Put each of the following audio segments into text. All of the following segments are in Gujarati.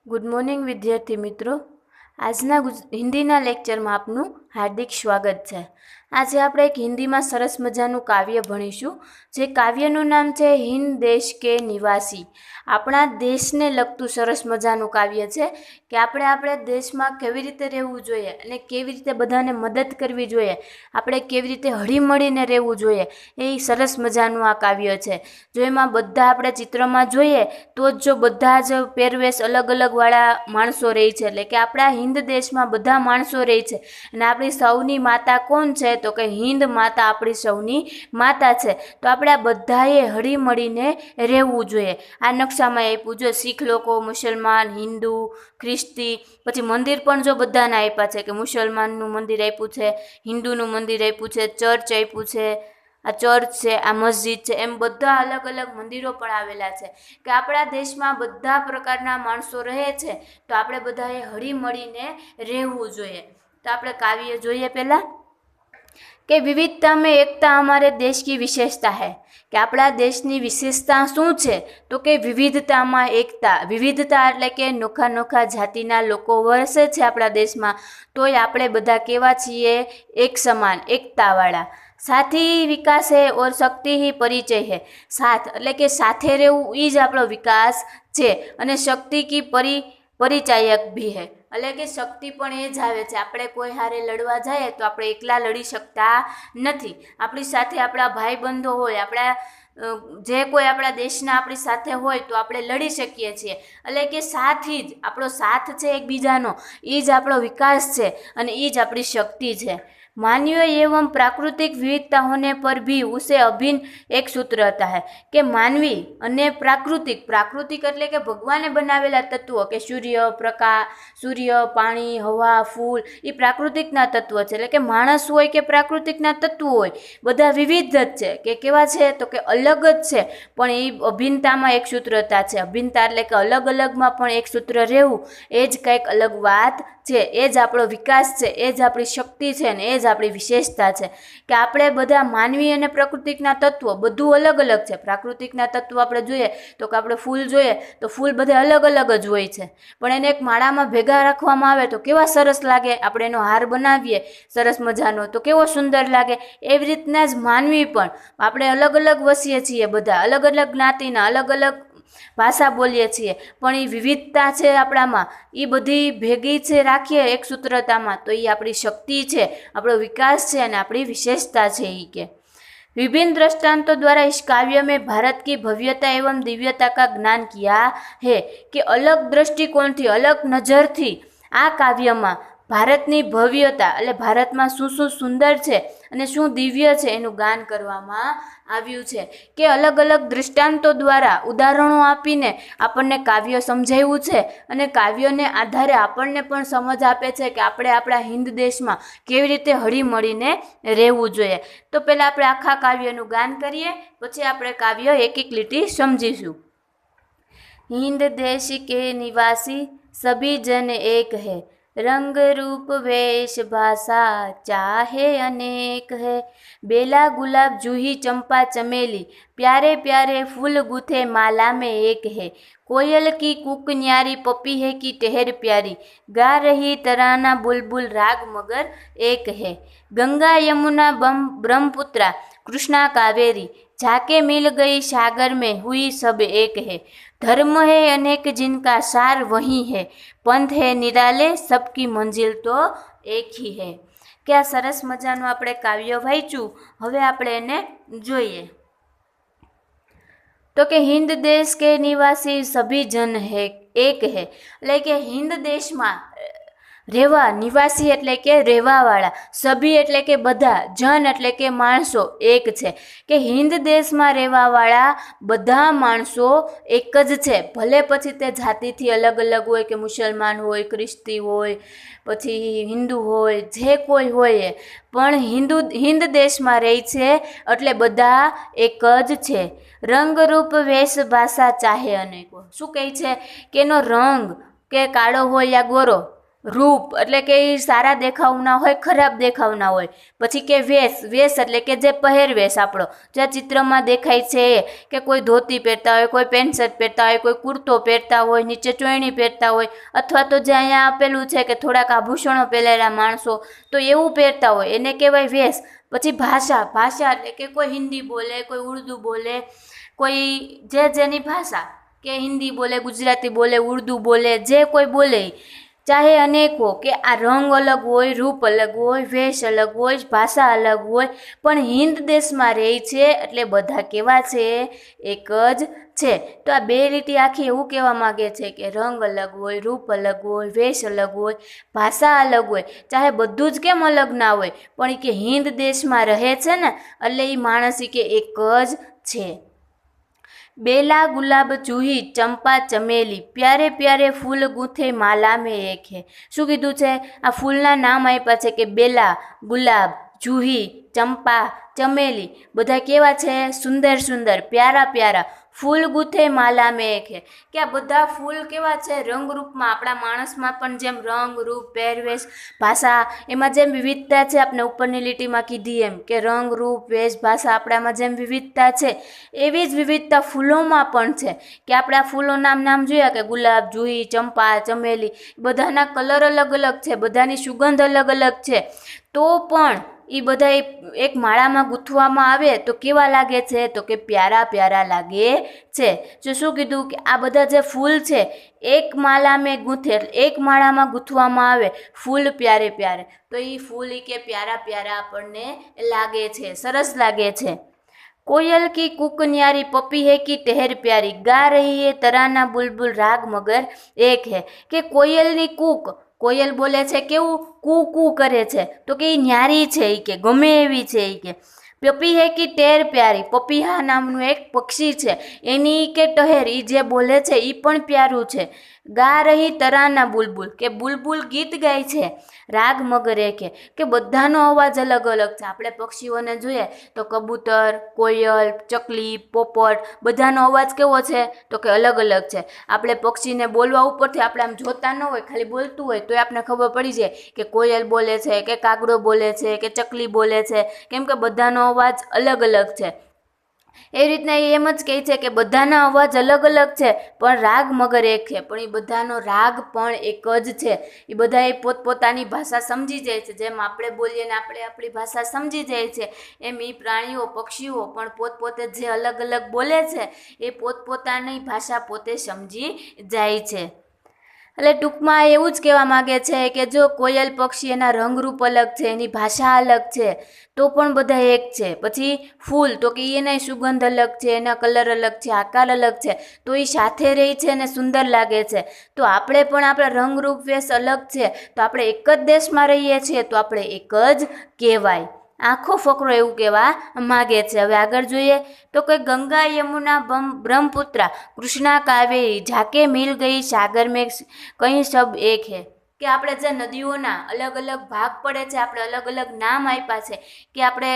ગુડ મોર્નિંગ વિદ્યાર્થી મિત્રો, આજના હિન્દીના લેક્ચરમાં આપનું હાર્દિક સ્વાગત છે। આજે આપણે એક હિન્દીમાં સરસ મજાનું કાવ્ય ભણીશું, જે કાવ્યનું નામ છે હિન્દ દેશ કે નિવાસી। આપણા દેશને લગતું સરસ મજાનું કાવ્ય છે કે આપણે આપણા દેશમાં કેવી રીતે રહેવું જોઈએ અને કેવી રીતે બધાને મદદ કરવી જોઈએ, આપણે કેવી રીતે હળીમળીને રહેવું જોઈએ, એ સરસ મજાનું આ કાવ્ય છે। જો એમાં બધા આપણે ચિત્રમાં જોઈએ તો જ જો બધા જ પહેરવેશ અલગ અલગ વાળા માણસો રહે છે, એટલે કે આપણા હિન્દ દેશમાં બધા માણસો રહે છે અને આપણી સૌની માતા કોણ છે તો કે હિન્દ માતા આપણી સૌની માતા છે। તો આપણે આ બધાએ હળીમળીને રહેવું જોઈએ। આ નકશામાં આપ્યું, જો શીખ લોકો, મુસલમાન, હિન્દુ, ખ્રિસ્તી, પછી મંદિર પણ જો બધાને આપ્યા છે કે મુસલમાનનું મંદિર આપ્યું છે, હિન્દુનું મંદિર આપ્યું છે, ચર્ચ આપ્યું છે, આ ચર્ચ છે, આ મસ્જિદ છે, એમ બધા અલગ અલગ મંદિરો પણ આવેલા છે કે આપણા દેશમાં બધા પ્રકારના માણસો રહે છે, તો આપણે બધાએ હળીમળીને રહેવું જોઈએ। તો આપણે કાવ્ય જોઈએ પહેલા કે વિવિધતા में एकता हमारे देश की विशेषता है, કે આપણા દેશની વિશેષતા શું છે તો કે વિવિધતામાં એકતા। વિવિધતા એટલે કે નોખા નોખા જાતિના લોકો વસે છે આપણા દેશમાં, તોય આપણે બધા કેવા છીએ? એક સમાન, એકતાવાળા। સાથી વિકાસ है और शक्ति ही परिचय है। साथ એટલે કે સાથે રહેવું એ જ આપણો વિકાસ છે, અને શક્તિ કી પરિચાયક भी है, એટલે કે શક્તિ પણ એ જ આવે છે। આપણે કોઈ હારે લડવા જઈએ તો આપણે એકલા લડી શકતા નથી, આપણી સાથે આપણા ભાઈબંધો હોય, આપણા જે કોઈ આપણા દેશના આપણી સાથે હોય તો આપણે લડી શકીએ છીએ। એટલે કે સાથી જ આપણો સાથ છે એકબીજાનો, એ જ આપણો વિકાસ છે અને એ જ આપણી શક્તિ છે। मानवीय एवं प्राकृतिक विविधता होने पर भी उसे अभिन्न एक सूत्र रहता है, કે માનવી અને પ્રાકૃતિક, પ્રાકૃતિક એટલે કે ભગવાને બનાવેલા તત્વો, કે સૂર્ય, પાણી, હવા, ફૂલ, એ પ્રાકૃતિકના તત્વો છે। એટલે કે માણસ હોય કે પ્રાકૃતિકના તત્વો હોય, બધા વિવિધ જ છે, કે કેવા છે તો કે અલગ જ છે, પણ એ અભિન્નતામાં એક સૂત્રતા છે। અભિન્નતા એટલે કે અલગ અલગમાં પણ એક સૂત્ર રહેવું, એ જ કંઈક અલગ વાત છે, એ જ આપણો વિકાસ છે, એ જ આપણી શક્તિ છે ને એ જ આપણી વિશેષતા છે। કે આપણે બધા માનવી અને પ્રાકૃતિકના તત્વો બધું અલગ અલગ છે। પ્રાકૃતિકના તત્વો આપણે જોઈએ તો કે આપણે ફૂલ જોઈએ તો ફૂલ બધા અલગ અલગ જ હોય છે, પણ એને એક માળામાં ભેગા રાખવામાં આવે તો કેવા સરસ લાગે, આપણે એનો હાર બનાવીએ સરસ મજાનો તો કેવો સુંદર લાગે। એવી રીતના જ માનવી પણ, આપણે અલગ અલગ વસીએ છીએ, બધા અલગ અલગ જ્ઞાતિના, અલગ અલગ ભાષા બોલીએ છીએ, પણ એ વિવિધતા છે આપણામાં, એ બધી ભેગી છે રાખીએ એક સૂત્રતામાં તો એ આપણી શક્તિ છે, આપણો વિકાસ છે અને આપણી વિશેષતા છે। એ કે विभिन्न दृष्टांतों द्वारा इस काव्य में भारत की भव्यता एवं दिव्यता का ज्ञान किया है, કે અલગ દ્રષ્ટિકોણથી, અલગ નજરથી આ કાવ્યમાં ભારતની ભવ્યતા એટલે ભારતમાં શું શું સુંદર છે અને શું દિવ્ય છે એનું ગાન કરવામાં આવ્યું છે। કે અલગ અલગ દૃષ્ટાંતો દ્વારા, ઉદાહરણો આપીને આપણને કાવ્ય સમજાવ્યું છે, અને કાવ્યોને આધારે આપણને પણ સમજ આપે છે કે આપણે આપણા હિન્દ દેશમાં કેવી રીતે હળીમળીને રહેવું જોઈએ। તો પહેલાં આપણે આખા કાવ્યનું ગાન કરીએ, પછી આપણે કાવ્ય એક એક લીટી સમજીશું। हिंद देश के निवासी सभी जन एक है, रंग रूप वेश भाषा चाहे अनेक है। बेला गुलाब जूही चंपा चमेली, प्यारे प्यारे फूल गुथे माला में एक है। कोयल की कूक न्यारी पपी है की टहर प्यारी, गा रही तराना बुलबुल राग मगर एक है। गंगा यमुना ब्रह्मपुत्रा कृष्णा कावेरी, जाके मिल गई सागर में हुई सब एक है। धर्म है अनेक जिनका सार वही है, पंथ है निराले सबकी मंजिल तो एक ही है। કે આ સરસ મજાનું આપણે કાવ્ય વાંચ્યું, હવે આપણે એને જોઈએ તો કે હિન્દ દેશ કે નિવાસી સભી જન હે એક હે, એટલે કે હિન્દ દેશમાં રહેવા, નિવાસી એટલે કે રહેવાવાળા, સભી એટલે કે બધા, જન એટલે કે માણસો એક છે, કે હિન્દ દેશમાં રહેવાવાળા બધા માણસો એક જ છે। ભલે પછી તે જાતિથી અલગ અલગ હોય, કે મુસલમાન હોય, ખ્રિસ્તી હોય, પછી હિન્દુ હોય, જે કોઈ હોય, પણ હિન્દ દેશમાં રહે છે એટલે બધા એક જ છે। રંગરૂપ વેશ ભાષા ચાહે અનેકો, શું કહે છે કે એનો રંગ કે કાળો હોય યા ગોરો, રૂપ એટલે કે એ સારા દેખાવના હોય, ખરાબ દેખાવના હોય. પછી કે વેશ, વેશ એટલે કે જે પહેરવેશ આપણો જે ચિત્રમાં દેખાય છે કે કોઈ ધોતી પહેરતા હોય, કોઈ પેન્ટ શર્ટ પહેરતા હોય, કોઈ કુર્તો પહેરતા હોય, નીચે ચોયણી પહેરતા હોય, અથવા તો જે અહીંયા આપેલું છે કે થોડાક આભૂષણો પહેરેલા માણસો, તો એવું પહેરતા હોય એને કહેવાય વેશ. પછી ભાષા, ભાષા એટલે કે કોઈ હિન્દી બોલે, કોઈ ઉર્દૂ બોલે, કોઈ જેની ભાષા કે હિન્દી બોલે, ગુજરાતી બોલે, ઉર્દૂ બોલે, જે કોઈ બોલે, ચાહે અનેકો કે આ રંગ અલગ હોય, રૂપ અલગ હોય, વેશ અલગ હોય, ભાષા અલગ હોય, પણ હિન્દ દેશમાં રહે છે એટલે બધા કેવા છે? એક જ છે. તો આ બે રીતે આખી એવું કહેવા માગે છે કે રંગ અલગ હોય, રૂપ અલગ હોય, વેશ અલગ હોય, ભાષા અલગ હોય, ચાહે બધું જ કેમ અલગ ના હોય, પણ એ કે હિન્દ દેશમાં રહે છે ને એટલે એ માણસ કે એક જ છે. बेला गुलाब जूही चंपा चमेली प्यारे प्यारे फूल गूंथे माला में एक है। શું કીધું છે? આ ફૂલના નામ આપ્યા છે કે બેલા, ગુલાબ, જૂહી, ચંપા, ચમેલી, બધા કેવા છે? સુંદર સુંદર, પ્યારા પ્યારા. ફૂલ ગૂંથે માલા મેં એક હે કે આ બધા ફૂલ કેવા છે? રંગરૂપમાં, આપણા માણસમાં પણ જેમ રંગ, રૂપ, પહેરવેશ, ભાષા એમાં જેમ વિવિધતા છે, આપણે ઉપરની લીટીમાં કીધી એમ કે રંગ, રૂપ, વેશ, ભાષા આપણામાં જેમ વિવિધતા છે એવી જ વિવિધતા ફૂલોમાં પણ છે. કે આપણે આ ફૂલોના નામ જોયા કે ગુલાબ, જૂહી, ચંપા, ચમેલી, બધાના કલર અલગ અલગ છે, બધાની સુગંધ અલગ અલગ છે, તો પણ એ બધા એક માળામાં ગૂંથવામાં આવે તો કેવા લાગે છે? તો કે પ્યારા પ્યારા લાગે છે. જો શું કીધું કે આ બધા જે ફૂલ છે એક માલા મેં ગૂંથે, એક માળામાં ગૂંથવામાં આવે ફૂલ પ્યારે પ્યારે, તો એ ફૂલ કે પ્યારા પ્યારા આપણને લાગે છે, સરસ લાગે છે. कोयल की कूक न्यारी पपी है की टहर प्यारी गा रही है तराना बुलबुल राग मगर एक है કે કોયલની કૂક, કોયલ બોલે છે કેવું? કૂ કૂ કરે છે, તો કે એ ન્યારી છે, એ કે ગમે એવી છે, એ કે પપી હે કી ટેર પ્યારી, પપીહા નામનું એક પક્ષી છે એની કે ટહેર, એ જે બોલે છે એ પણ પ્યારું છે. ગા રહી તરાના બુલબુલ કે બુલબુલ ગીત ગાય છે, રાગ મગર એકે કે બધાનો અવાજ અલગ અલગ છે. આપણે પક્ષીઓને જોઈએ તો કબૂતર, કોયલ, ચકલી, પોપટ બધાનો અવાજ કેવો છે? તો કે અલગ અલગ છે. આપણે પક્ષીને બોલવા ઉપરથી આપણે આમ જોતા ન હોય, ખાલી બોલતું હોય તો આપણે ખબર પડી જાય કે કોયલ બોલે છે કે કાગડો બોલે છે કે ચકલી બોલે છે, કેમ કે બધાનો અવાજ અલગ અલગ છે. એ રીતના એ એમ જ કહે છે કે બધાના અવાજ અલગ અલગ છે પણ રાગ મગર એક છે, પણ એ બધાનો રાગ પણ એક જ છે. એ બધા એ પોતપોતાની ભાષા સમજી જાય છે, જેમ આપણે બોલીએ ને આપણે આપણી ભાષા સમજી જાય છે એમ એ પ્રાણીઓ, પક્ષીઓ પણ પોતપોતે જે અલગ અલગ બોલે છે એ પોતપોતાની ભાષા પોતે સમજી જાય છે. એટલે ટૂંકમાં એવું જ કહેવા માગે છે કે જો કોયલ પક્ષી એના રંગરૂપ અલગ છે, એની ભાષા અલગ છે, તો પણ બધા એક છે. પછી ફૂલ તો કે એના સુગંધ અલગ છે, એના કલર અલગ છે, આકાર અલગ છે, તો એ સાથે રહી છે અને સુંદર લાગે છે. તો આપણે પણ આપણા રંગરૂપ વેશ અલગ છે, તો આપણે એક જ દેશમાં રહીએ છીએ તો આપણે એક જ કહેવાય. આખો ફકરો એવું કહેવા માગે છે. હવે આગળ જોઈએ તો કે ગંગા યમુના બ્રહ્મપુત્રા કૃષ્ણા કાવેરી જાકે મિલ ગઈ સાગર મેં કઈ સબ એક હે કે આપણે જે નદીઓના અલગ અલગ ભાગ પડે છે, આપણે અલગ અલગ નામ આપ્યા છે કે આપણે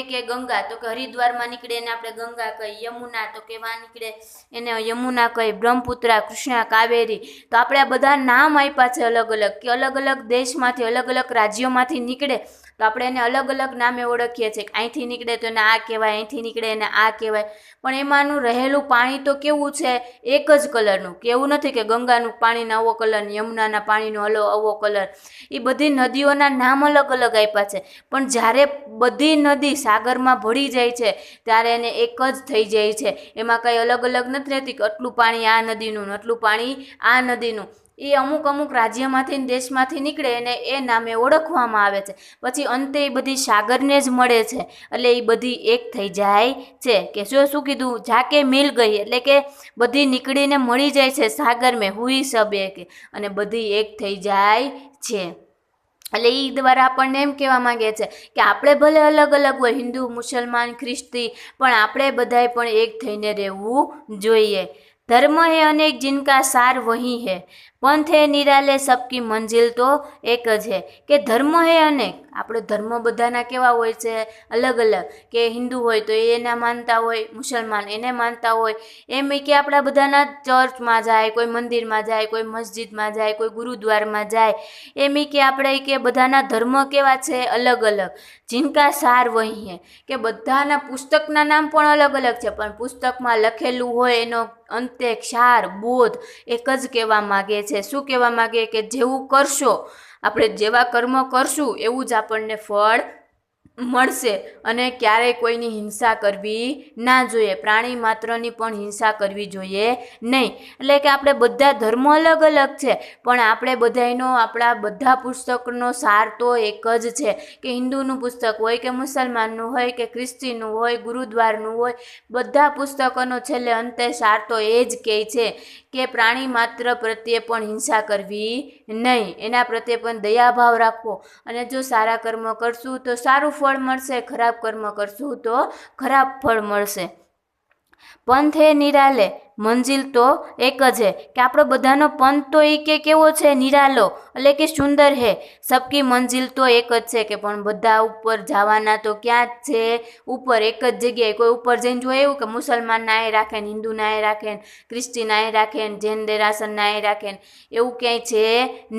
કે ગંગા તો કે હરિદ્વારમાં નીકળે એને આપણે ગંગા કહીએ, યમુના તો કે વાં નીકળે એને યમુના કહીએ, બ્રહ્મપુત્રા, કૃષ્ણા, કાવેરી, તો આપણે આ બધા નામ આપ્યા છે અલગ અલગ કે અલગ અલગ દેશમાંથી, અલગ અલગ રાજ્યોમાંથી નીકળે તો આપણે એને અલગ અલગ નામે ઓળખીએ છીએ કે અહીંથી નીકળે તો એને આ કહેવાય, અહીંથી નીકળે એને આ કહેવાય. પણ એમાંનું રહેલું પાણી તો કેવું છે? એક જ કલરનું, કે એવું નથી કે ગંગાનું પાણીનો આવો કલર ને યમુનાના પાણીનો આવો કલર. એ બધી નદીઓના નામ અલગ અલગ આપ્યા છે, પણ જ્યારે બધી નદી સાગરમાં ભળી જાય છે ત્યારે એને એક જ થઈ જાય છે. એમાં કંઈ અલગ અલગ નથી રહેતી કે આટલું પાણી આ નદીનું ને આટલું પાણી આ નદીનું. એ અમુક અમુક રાજ્યમાંથી દેશમાંથી નીકળે અને એ નામે ઓળખવામાં આવે છે. પછી અંતે એ બધી સાગરને જ મળે છે, એટલે એ બધી એક થઈ જાય છે. કે શું કીધું? જાકે મિલ ગઈ એટલે કે બધી નીકળીને મળી જાય છે સાગર મેં હુઈ સબ એક, અને બધી એક થઈ જાય છે. એટલે એ દ્વારા આપણને એમ કહેવા માંગે છે કે આપણે ભલે અલગ અલગ હોય, હિન્દુ, મુસલમાન, ખ્રિસ્તી, પણ આપણે બધાએ પણ એક થઈને રહેવું જોઈએ. ધર્મ હે અનેક જિનકા સાર વહી હે, पंथ है निराले सबकी मंजिल तो एक ज है के धर्म है अनेक આપણે ધર્મ બધાના કેવા હોય છે અલગ અલગ કે હિન્દુ હોય તો એના માનતા હોય મુસલમાન એને માનતા હોય એમ કે આપણા બધાના ચર્ચમાં જાય કોઈ મંદિરમાં જાય કોઈ મસ્જિદમાં જાય કોઈ ગુરુદ્વારમાં જાય એમ કે આપણે કે બધાના ધર્મ કેવા છે અલગ અલગ जिनका सार वही है કે બધાના પુસ્તકના નામ પણ અલગ અલગ છે પણ પુસ્તકમાં લખેલું હોય એનો અંતે સાર બોધ એક જ કહેવા માગે છે શું કહેવા માગે કે જેવું કરશો આપણે જેવા કર્મ કરશું એવું જ આપણને ફળ મળશે અને ક્યારેય કોઈની હિંસા કરવી ના જોઈએ પ્રાણી માત્રની પણ હિંસા કરવી જોઈએ નહીં એટલે કે આપણે બધા ધર્મો અલગ અલગ છે પણ આપણે બધાનો આપણા બધા પુસ્તકનો સાર તો એક જ છે કે હિન્દુનું પુસ્તક હોય કે મુસલમાનનું હોય કે ખ્રિસ્તીનું હોય ગુરુદ્વારનું હોય બધા પુસ્તકોનો છેલ્લે અંતે સાર તો એ જ કહે છે કે પ્રાણી માત્ર પ્રત્યે પણ હિંસા કરવી નહીં એના પ્રત્યે પણ દયાભાવ રાખવો અને જો સારા કર્મ કરશું તો સારું ફળ મળશે ખરાબ કર્મ કરશું તો ખરાબ ફળ મળશે पंथ है निराले मंजिल तो एक ज है कि आपणो बधानो पंथ तो ए के केवो छे निरालो એટલે કે सुंदर है सबकी मंजिल तो एक ज है कि पण बधा ऊपर जवाना तो क्या छे ऊपर एक ज जग्याए कोई ऊपर जईने जो एवुं के मुसलमान नाए राखे हिंदू नाए राखे क्रिश्ची नाए राखे जैन देरासर नाए राखे एवुं क्यांय छे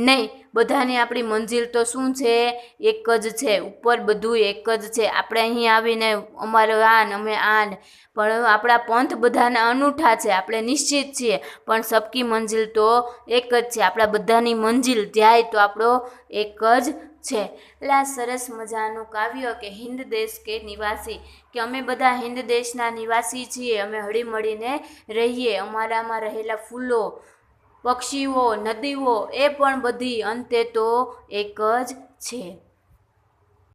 नहीं बधानी आपणी मंजिल तो शुं छे एक ज छे ऊपर बधुं एक ज छे आपणे अहीं आवीने अमारो आन अमे आन पण आपणा पंथ बधाना अनूठा छे આપણે નિશ્ચિત છીએ પણ સબકી મંજિલ તો એક જ છે આપણા બધાની મંજિલ ધ્યેય તો આપણો એક જ છે એટલે આ સરસ મજાનું કાવ્ય કે હિન્દ દેશ કે નિવાસી કે અમે બધા હિન્દ દેશના નિવાસી છીએ અમે હળીમળીને રહીએ અમારામાં રહેલા ફૂલો પક્ષીઓ નદીઓ એ પણ બધી અંતે તો એક જ છે।